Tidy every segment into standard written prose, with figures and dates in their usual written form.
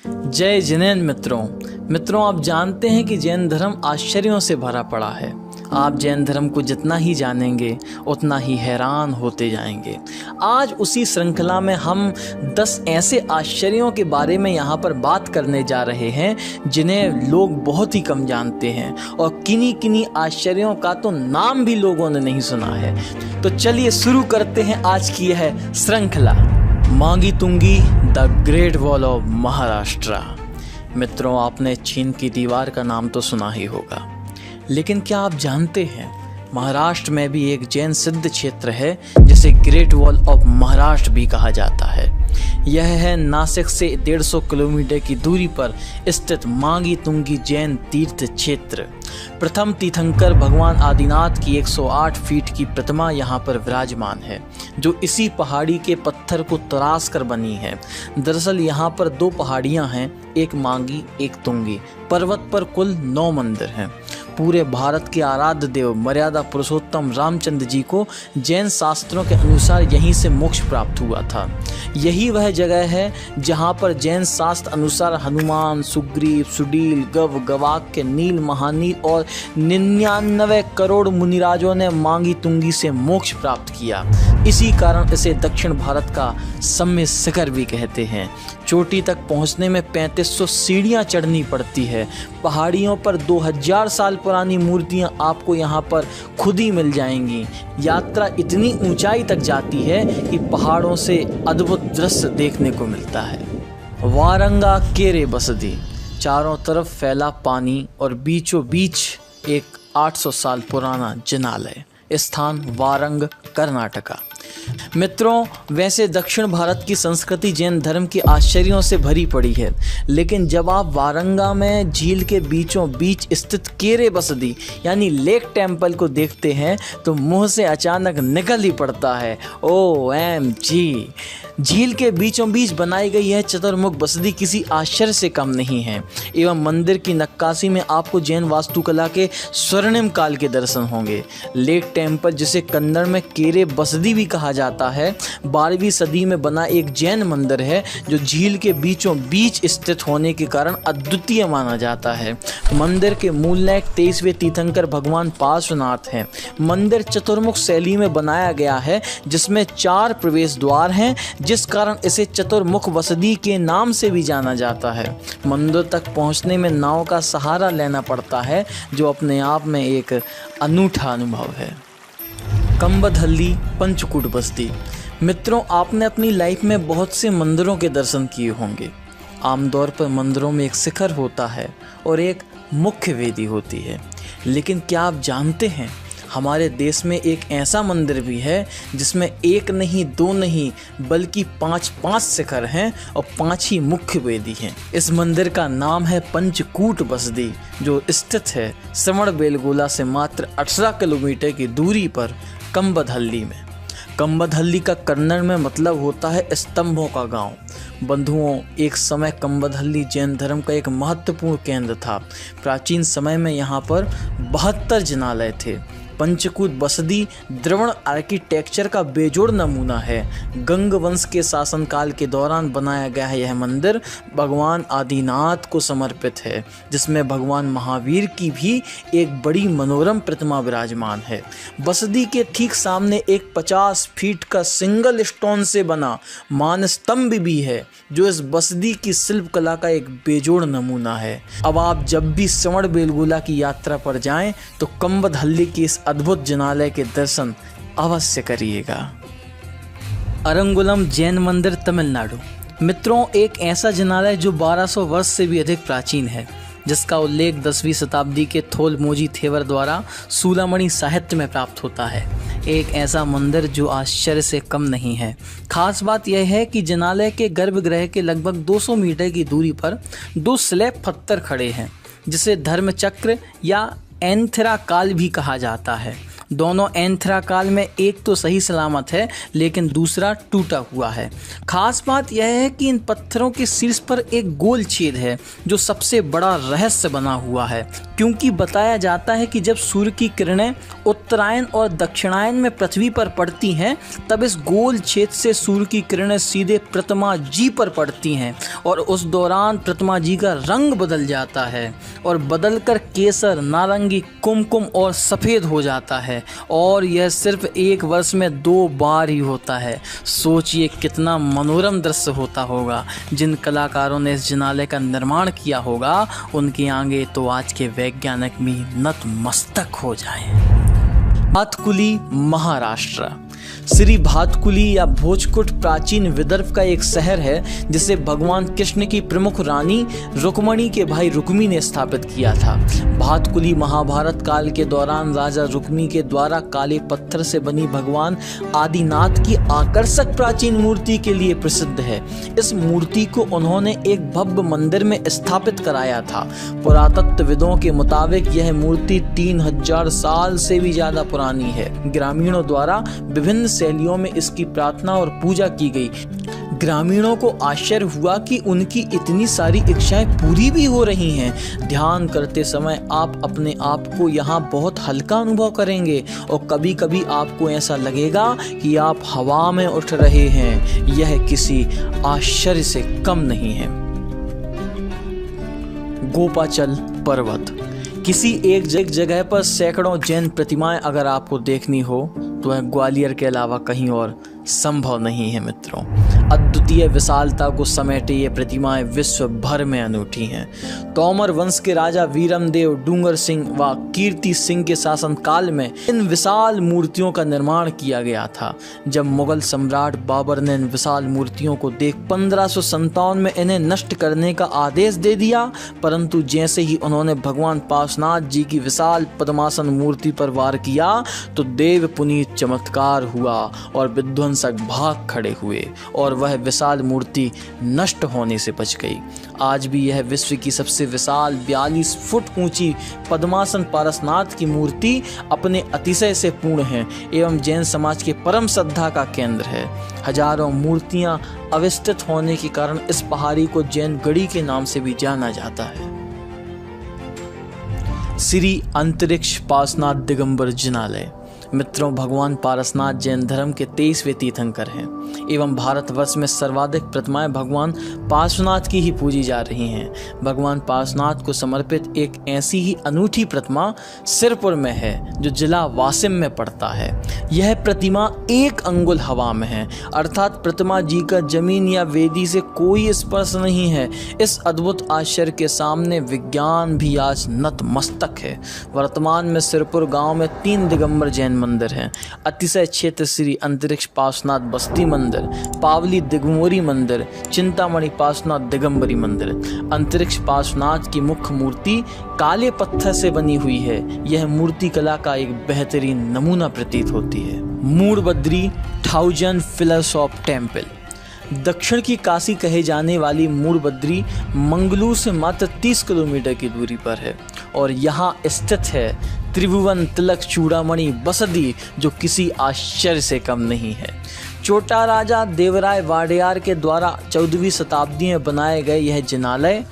जय जिनेन मित्रों, आप जानते हैं कि जैन धर्म आश्चर्यों से भरा पड़ा है। आप जैन धर्म को जितना ही जानेंगे उतना ही हैरान होते जाएंगे। आज उसी श्रृंखला में हम 10 ऐसे आश्चर्यों के बारे में यहाँ पर बात करने जा रहे हैं जिन्हें लोग बहुत ही कम जानते हैं, और किन्हीं आश्चर्यों का तो नाम भी लोगों ने नहीं सुना है। तो चलिए शुरू करते हैं आज की यह श्रृंखला। Mangi Tungi the great wall of Maharashtra. मित्रों, आपने चीन की दीवार का नाम तो सुना ही होगा, लेकिन क्या आप जानते हैं महाराष्ट्र में भी एक जैन सिद्ध क्षेत्र है जिसे ग्रेट वॉल ऑफ महाराष्ट्र भी कहा जाता है। यह है नासिक से 150 किलोमीटर की दूरी पर स्थित मांगी तुंगी जैन तीर्थ क्षेत्र। प्रथम तीर्थंकर भगवान आदिनाथ की 108 फीट की प्रतिमा यहाँ पर विराजमान है, जो इसी पहाड़ी के पत्थर को तराश कर बनी है। दरअसल यहाँ पर 2 पहाड़ियाँ हैं, एक मांगी एक तुंगी। पर्वत पर कुल 9 मंदिर हैं। पूरे भारत के आराध्य देव मर्यादा पुरुषोत्तम रामचंद्र जी को जैन शास्त्रों के अनुसार यहीं से मोक्ष प्राप्त हुआ था। यही वह जगह है जहां पर जैन शास्त्र अनुसार हनुमान, सुग्रीव, सुडील, गव, गवाक्य, नील, महानील और 99 करोड़ मुनिराजों ने मांगी तुंगी से मोक्ष प्राप्त किया। इसी कारण इसे दक्षिण भारत का सम्य शिखर भी कहते हैं। चोटी तक पहुंचने में 3500 सीढ़ियां चढ़नी पड़ती है। पहाड़ियों पर 2000 साल पुरानी मूर्तियां आपको यहां पर खुद ही मिल जाएंगी। यात्रा इतनी ऊंचाई तक जाती है कि पहाड़ों से अद्भुत दृश्य देखने को मिलता है। वारंगा केरे बसदी, चारों तरफ फैला पानी और बीचों बीच एक 800 साल पुराना जिनालय। स्थान वारंग, कर्नाटका। मित्रों, वैसे दक्षिण भारत की संस्कृति जैन धर्म के आश्चर्यों से भरी पड़ी है, लेकिन जब आप वारंगा में झील के बीचों बीच स्थित केरे बसदी यानी लेक टेम्पल को देखते हैं तो मुंह से अचानक निकल ही पड़ता है OMG। झील के बीचों बीच बनाई गई यह चतुर्मुख बसदी किसी आश्चर्य से कम नहीं है, एवं मंदिर की नक्काशी में आपको जैन वास्तुकला के स्वर्णिम काल के दर्शन होंगे। लेक टेम्पल, जिसे कन्नड़ में केरे बसदी भी कहा जाता है, 12वीं सदी में बना एक जैन मंदिर है जो झील के बीचों बीच स्थित होने के कारण अद्वितीय माना जाता है। मंदिर के मूल नायक 23वें तीर्थंकर भगवान पार्श्वनाथ हैं। मंदिर चतुर्मुख शैली में बनाया गया है, जिसमें 4 प्रवेश द्वार हैं, जिस कारण इसे चतुर्मुख बसदी के नाम से भी जाना जाता है। मंदिर तक पहुंचने में नाव का सहारा लेना पड़ता है, जो अपने आप में एक अनूठा अनुभव है। कंबदहल्ली पंचकूट बस्ती। मित्रों, आपने अपनी लाइफ में बहुत से मंदिरों के दर्शन किए होंगे। आमतौर पर मंदिरों में एक शिखर होता है और एक मुख्य वेदी होती है, लेकिन क्या आप जानते हैं हमारे देश में एक ऐसा मंदिर भी है जिसमें 1 नहीं 2 नहीं बल्कि 5 शिखर हैं और 5 ही मुख्य वेदी हैं। इस मंदिर का नाम है पंचकूट बसदी, जो स्थित है श्रवणबेलगोला से मात्र 18 किलोमीटर की दूरी पर कंबदहल्ली में। कंबदहल्ली का कन्नड़ में मतलब होता है स्तंभों का गांव। बंधुओं, एक समय कंबदहल्ली जैन धर्म का एक महत्वपूर्ण केंद्र था। प्राचीन समय में यहाँ पर 72 जिनालय थे। पंचकूट बसदी द्रविड़ आर्किटेक्चर का बेजोड़ नमूना है। गंग वंश के शासनकाल के दौरान बनाया गया है। यह मंदिर भगवान आदिनाथ को समर्पित है, जिसमें भगवान महावीर की भी एक बड़ी मनोरम प्रतिमा विराजमान है। बसदी के ठीक सामने एक 50 फीट का सिंगल स्टोन से बना मानस्तंभ भी है, जो इस बसदी की शिल्पकला का एक बेजोड़ नमूना है। अब आप जब भी श्रवणबेलगोला की यात्रा पर जाएं तो कंबदहल्ली की इस अद्भुत जिनालय के दर्शन अवश्य करिएगा। अरंगुलम जैन मंदिर, तमिलनाडु। मित्रों, एक ऐसा जिनालय जो 1200 वर्ष से भी अधिक प्राचीन है, जिसका उल्लेख 10वीं शताब्दी के थोलमोजी थेवर द्वारा सूलामणि साहित्य में प्राप्त होता है। एक ऐसा मंदिर जो आश्चर्य से कम नहीं है। खास बात यह है कि जिनालय के गर्भगृह के लगभग 200 मीटर की दूरी पर 2 स्लैब पत्थर खड़े हैं, जिसे धर्मचक्र या एंथरा काल भी कहा जाता है। दोनों एंथरा काल में एक तो सही सलामत है लेकिन दूसरा टूटा हुआ है। खास बात यह है कि इन पत्थरों के शीर्ष पर एक गोल छेद है जो सबसे बड़ा रहस्य बना हुआ है, क्योंकि बताया जाता है कि जब सूर्य की किरणें उत्तरायण और दक्षिणायन में पृथ्वी पर पड़ती हैं तब इस गोल छेद से सूर्य की किरणें सीधे प्रतिमा जी पर पड़ती हैं और उस दौरान प्रतिमा जी का रंग बदल जाता है और बदलकर केसर, नारंगी, कुमकुम और सफ़ेद हो जाता है और यह सिर्फ एक वर्ष में 2 बार ही होता है। सोचिए कितना मनोरम दृश्य होता होगा। जिन कलाकारों ने इस जिनालय का निर्माण किया होगा उनके आगे तो आज के वैज्ञानिक भी नतमस्तक हो जाएं। भातकुली, महाराष्ट्र। श्री भातकुली या भोजकुट प्राचीन विदर्भ का एक शहर है जिसे भगवान कृष्ण की प्रमुख रानी रुक्मिणी के भाई रुक्मी ने स्थापित किया था। भातकुली महाभारत काल के दौरान राजा रुक्मी के द्वारा काले पत्थर से बनी भगवान आदिनाथ की आकर्षक प्राचीन मूर्ति के लिए प्रसिद्ध है। इस मूर्ति को उन्होंने एक भव्य मंदिर में स्थापित कराया था। पुरातत्वविदों के मुताबिक यह मूर्ति 3000 साल से भी ज्यादा पुरानी है। ग्रामीणों द्वारा विभिन्न शैलियों में इसकी प्रार्थना और पूजा की गई। ग्रामीणों को आश्चर्य हुआ कि उनकी इतनी सारी इच्छाएं पूरी भी हो रही हैं। ध्यान करते समय आप अपने आप को यहाँ बहुत हल्का अनुभव करेंगे और कभी कभी आपको ऐसा लगेगा कि आप हवा में उठ रहे हैं। यह किसी आश्चर्य से कम नहीं है। गोपाचल पर्वत। किसी एक जगह पर सैकड़ों जैन प्रतिमाएं अगर आपको देखनी हो तो वह ग्वालियर के अलावा कहीं और संभव नहीं है मित्रों। अद्वितीय विशालता को समेटे ये प्रतिमाएं विश्व भर में अनूठी हैं। तोमर वंश के राजा वीरमदेव, डूंगर सिंह व कीर्ति सिंह के शासनकाल में इन विशाल मूर्तियों का निर्माण किया गया था। जब मुगल सम्राट बाबर ने इन विशाल मूर्तियों को देख 1557 में इन्हें नष्ट करने का आदेश दे दिया, परंतु जैसे ही उन्होंने भगवान पार्श्वनाथ जी की विशाल पद्मासन मूर्ति पर वार किया तो देव पुनीत चमत्कार हुआ और विध्वंसक भाग खड़े हुए और वह विशाल मूर्ति नष्ट होने से बच गई। आज भी यह विश्व की सबसे विशाल 42 फुट ऊंची पद्मासन पारसनाथ की मूर्ति अपने अतिशय से पूर्ण है एवं जैन समाज के परम श्रद्धा का केंद्र है। हजारों मूर्तियां अवस्थित होने के कारण इस पहाड़ी को जैन गढ़ी के नाम से भी जाना जाता है। श्री अंतरिक्ष पार्श्वनाथ दिगंबर जिनालय। मित्रों, भगवान पारसनाथ जैन धर्म के 23वें तीर्थंकर हैं एवं भारतवर्ष में सर्वाधिक प्रतिमाएं भगवान पार्श्वनाथ की ही पूजी जा रही हैं। भगवान पार्श्वनाथ को समर्पित एक ऐसी ही अनूठी प्रतिमा सिरपुर में है जो जिला वासिम में पड़ता है। यह प्रतिमा 1 अंगुल हवा में है, अर्थात प्रतिमा जी का जमीन या वेदी से कोई स्पर्श नहीं है। इस अद्भुत आश्चर्य के सामने विज्ञान भी आज नतमस्तक है। वर्तमान में सिरपुर गांव में 3 दिगंबर जैन मंदिर हैं। अतिशय क्षेत्र श्री अंतरिक्ष पार्श्वनाथ बस्ती मंदिर, पावली दिगंबरी मंदिर, चिंतामणि पार्श्वनाथ दिगंबरी मंदिर। अंतरिक्ष पार्श्वनाथ की मुख्य मूर्ति काले पत्थर से बनी हुई है। यह मूर्ति कला का एक बेहतरीन नमूना प्रतीत होती है। मूड़बद्री 1000 पिलर्स ऑफ टेम्पल। दक्षिण की काशी कहे जाने वाली मूड़बद्री मंगलूर से मात्र 30 किलोमीटर की दूरी पर है और यहाँ स्थित है त्रिभुवन तिलक चूड़ामणि बसदी, जो किसी आश्चर्य से कम नहीं है। छोटा राजा देवराय वाडेयार के द्वारा 14वीं शताब्दी में बनाए गए यह जिनालय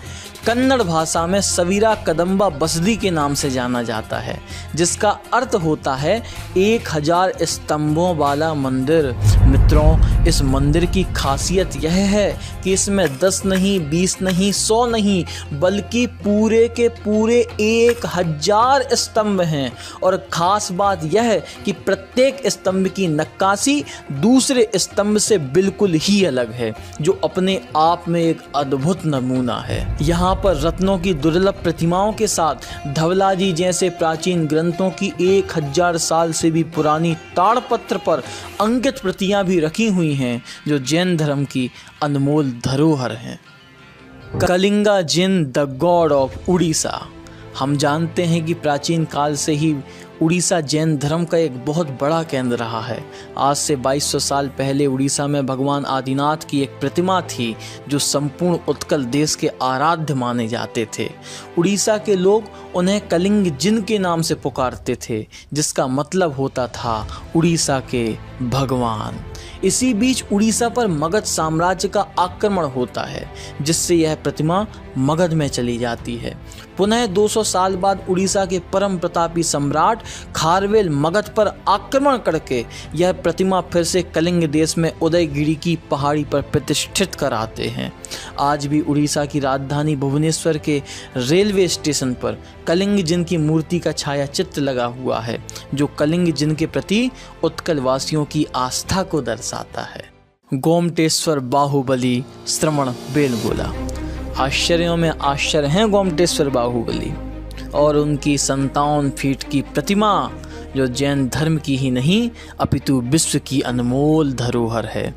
कन्नड़ भाषा में सवीरा कदम्बा बसदी के नाम से जाना जाता है, जिसका अर्थ होता है 1000 स्तंभों वाला मंदिर। मित्रों, इस मंदिर की खासियत यह है कि इसमें 10 नहीं, 20 नहीं, 100 नहीं, बल्कि पूरे के पूरे 1000 स्तंभ हैं। और ख़ास बात यह है कि प्रत्येक स्तंभ की नक्काशी दूसरे स्तंभ से बिल्कुल ही अलग है, जो अपने आप में एक अद्भुत नमूना है। यहाँ पर रत्नों की दुर्लभ प्रतिमाओं के साथ धवलाजी जैसे प्राचीन ग्रंथों की 1000 साल से भी पुरानी ताड़पत्र पर अंकित प्रतियां भी रखी हुई हैं, जो जैन धर्म की अनमोल धरोहर हैं। कलिंगा जिन द गॉड ऑफ उड़ीसा। हम जानते हैं कि प्राचीन काल से ही उड़ीसा जैन धर्म का एक बहुत बड़ा केंद्र रहा है। आज से 2200 साल पहले उड़ीसा में भगवान आदिनाथ की एक प्रतिमा थी जो संपूर्ण उत्कल देश के आराध्य माने जाते थे। उड़ीसा के लोग उन्हें कलिंग जिन के नाम से पुकारते थे, जिसका मतलब होता था उड़ीसा के भगवान। इसी बीच उड़ीसा पर मगध साम्राज्य का आक्रमण होता है, जिससे यह प्रतिमा मगध में चली जाती है। पुनः 200 साल बाद उड़ीसा के परम प्रतापी सम्राट खारवेल मगध पर आक्रमण करके यह प्रतिमा फिर से कलिंग देश में उदयगिरी की पहाड़ी पर प्रतिष्ठित कराते हैं। आज भी उड़ीसा की राजधानी भुवनेश्वर के रेलवे स्टेशन पर कलिंग जिन की मूर्ति का छाया चित्र लगा हुआ है, जो कलिंग जिन के प्रति उत्कल वासियों की आस्था को दर्शाता है। गोमटेश्वर बाहुबली श्रवण बेलगोला। आश्चर्यों में आश्चर्य हैं गोमटेश्वर बाहुबली और उनकी 57 फीट की प्रतिमा, जो जैन धर्म की ही नहीं अपितु विश्व की अनमोल धरोहर है।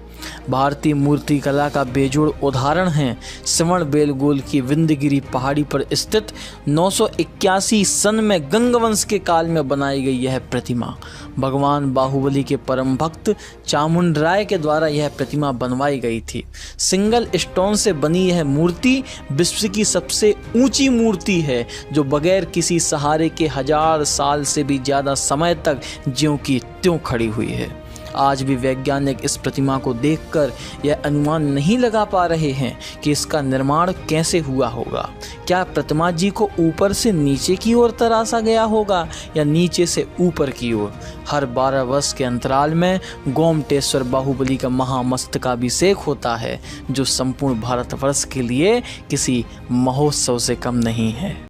भारतीय मूर्ति कला का बेजोड़ उदाहरण है श्रवण बेलगोल की विंध्यगिरी पहाड़ी पर स्थित 981 सन में गंगवंश के काल में बनाई गई यह प्रतिमा। भगवान बाहुबली के परम भक्त चामुंडराय के द्वारा यह प्रतिमा बनवाई गई थी। सिंगल स्टोन से बनी यह मूर्ति विश्व की सबसे ऊंची मूर्ति है, जो बगैर किसी सहारे के 1000 साल से भी ज़्यादा समय तक ज्यों की त्यों खड़ी हुई है। आज भी वैज्ञानिक इस प्रतिमा को देखकर यह अनुमान नहीं लगा पा रहे हैं कि इसका निर्माण कैसे हुआ होगा। क्या प्रतिमा जी को ऊपर से नीचे की ओर तराशा गया होगा या नीचे से ऊपर की ओर। हर 12 वर्ष के अंतराल में गोमटेश्वर बाहुबली का महामस्तकाभिषेक होता है, जो संपूर्ण भारतवर्ष के लिए किसी महोत्सव से कम नहीं है।